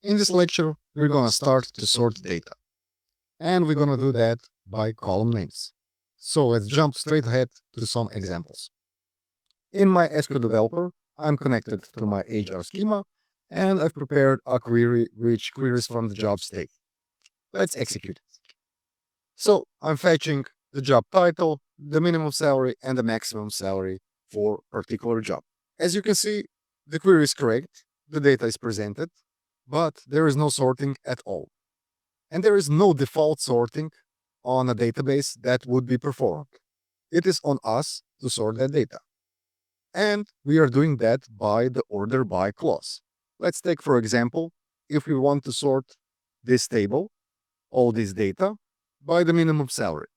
In this lecture, we're going to start to sort data. And we're going to do that by column names. So let's jump straight ahead to some examples. In my SQL developer, I'm connected to my HR schema, and I've prepared a query which queries from the jobs table. Let's execute it. So I'm fetching the job title, the minimum salary, and the maximum salary for a particular job. As you can see, the query is correct, the data is presented, but there is no sorting at all. And there is no default sorting on a database that would be performed. It is on us to sort that data. And we are doing that by the order by clause. Let's take, for example, if we want to sort this table, all this data, by the minimum salary.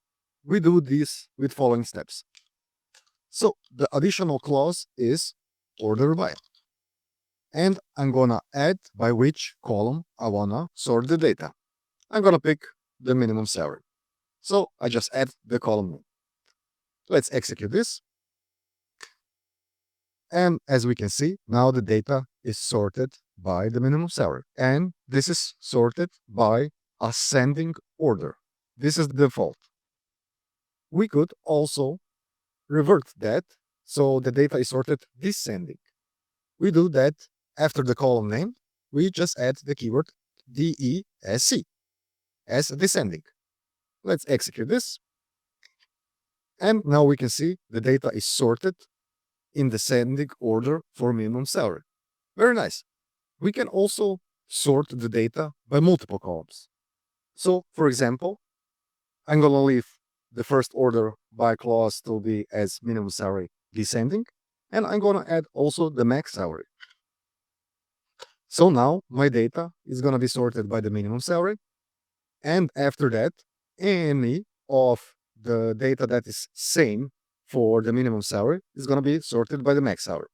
We do this with following steps. So the additional clause is order by. And I'm gonna add by which column I wanna sort the data. I'm gonna pick the minimum salary. So I just add the column name. Let's execute this. And as we can see, now the data is sorted by the minimum salary. And this is sorted by ascending order. This is the default. We could also revert that so the data is sorted descending. We do that after the column name. We just add the keyword DESC as descending. Let's execute this. And now we can see the data is sorted in descending order for minimum salary. Very nice. We can also sort the data by multiple columns. So, for example, I'm going to leave the first order by clause to be as minimum salary descending, and I'm going to add also the max salary. So now my data is going to be sorted by the minimum salary, and after that, any of the data that is same for the minimum salary is going to be sorted by the max salary.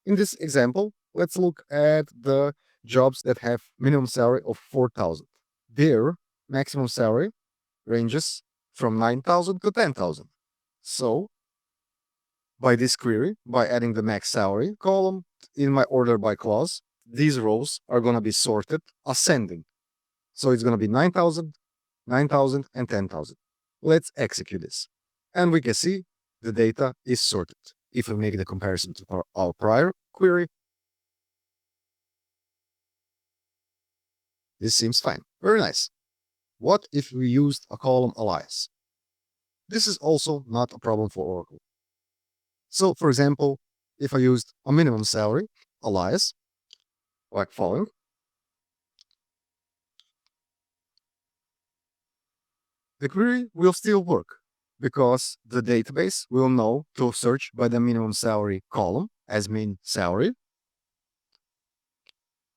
In this example, let's look at the jobs that have minimum salary of 4,000. Their maximum salary ranges from 9,000 to 10,000. So by this query, by adding the max salary column in my order by clause, these rows are going to be sorted ascending. So it's going to be 9,000, 9,000, and 10,000. Let's execute this. And we can see the data is sorted. If we make the comparison to our prior query, this seems fine. Very nice. What if we used a column alias? This is also not a problem for Oracle. So, for example, if I used a minimum salary alias, like following, the query will still work because the database will know to search by the minimum salary column as min salary.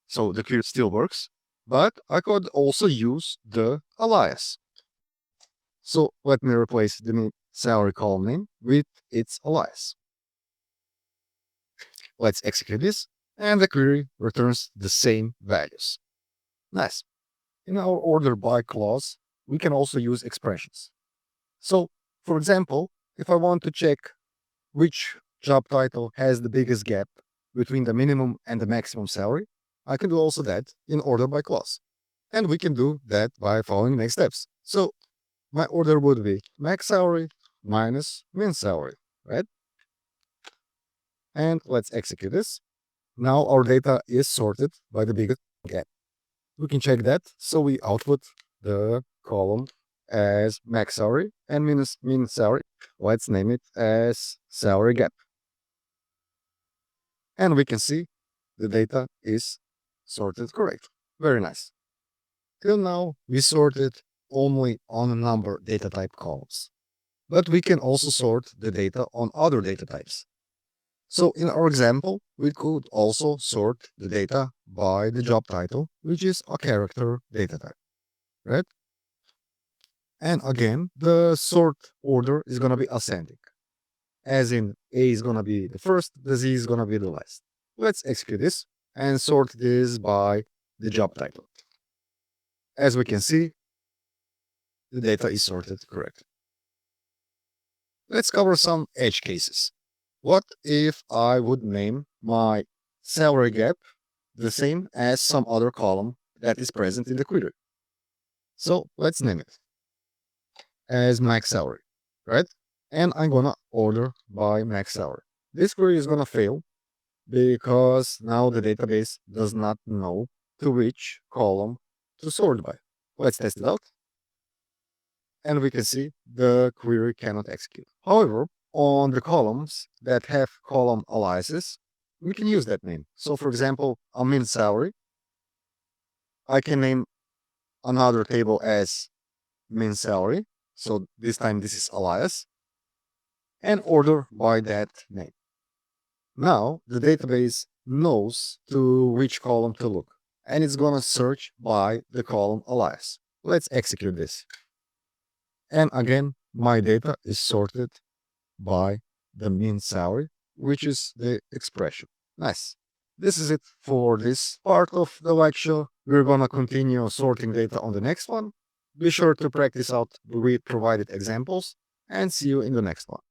So the query still works, but I could also use the alias. So let me replace the min salary column name with its alias. Let's execute this, and the query returns the same values. Nice. In our order by clause, we can also use expressions. So, for example, if I want to check which job title has the biggest gap between the minimum and the maximum salary, I can do also that in order by clause. And we can do that by following next steps. So my order would be max salary minus min salary, right? And let's execute this. Now our data is sorted by the biggest gap. We can check that. So we output the column as max salary and minus min salary. Let's name it as salary gap. And we can see the data is sorted correctly. Very nice. Till now, we sorted only on a number data type columns, but we can also sort the data on other data types. So in our example, we could also sort the data by the job title, which is a character data type, right? And again, the sort order is going to be ascending, as in A is going to be the first, the Z is going to be the last. Let's execute this and sort this by the job title. As we can see, the data is sorted correctly. Let's cover some edge cases. What if I would name my salary gap the same as some other column that is present in the query. So let's name it as max salary, right? And I'm gonna order by max salary. This query is gonna fail because now the database does not know to which column to sort by. Let's test it out. And we can see the query cannot execute. However, on the columns that have column aliases, we can use that name. So for example, a min salary, I can name another table as min salary. So this time this is alias, and order by that name. Now the database knows to which column to look, and it's gonna search by the column alias. Let's execute this. And again, my data is sorted by the min salary, which is the expression. Nice. This is it for this part of the lecture. We're gonna continue sorting data on the next one. Be sure to practice out with provided examples, and see you in the next one.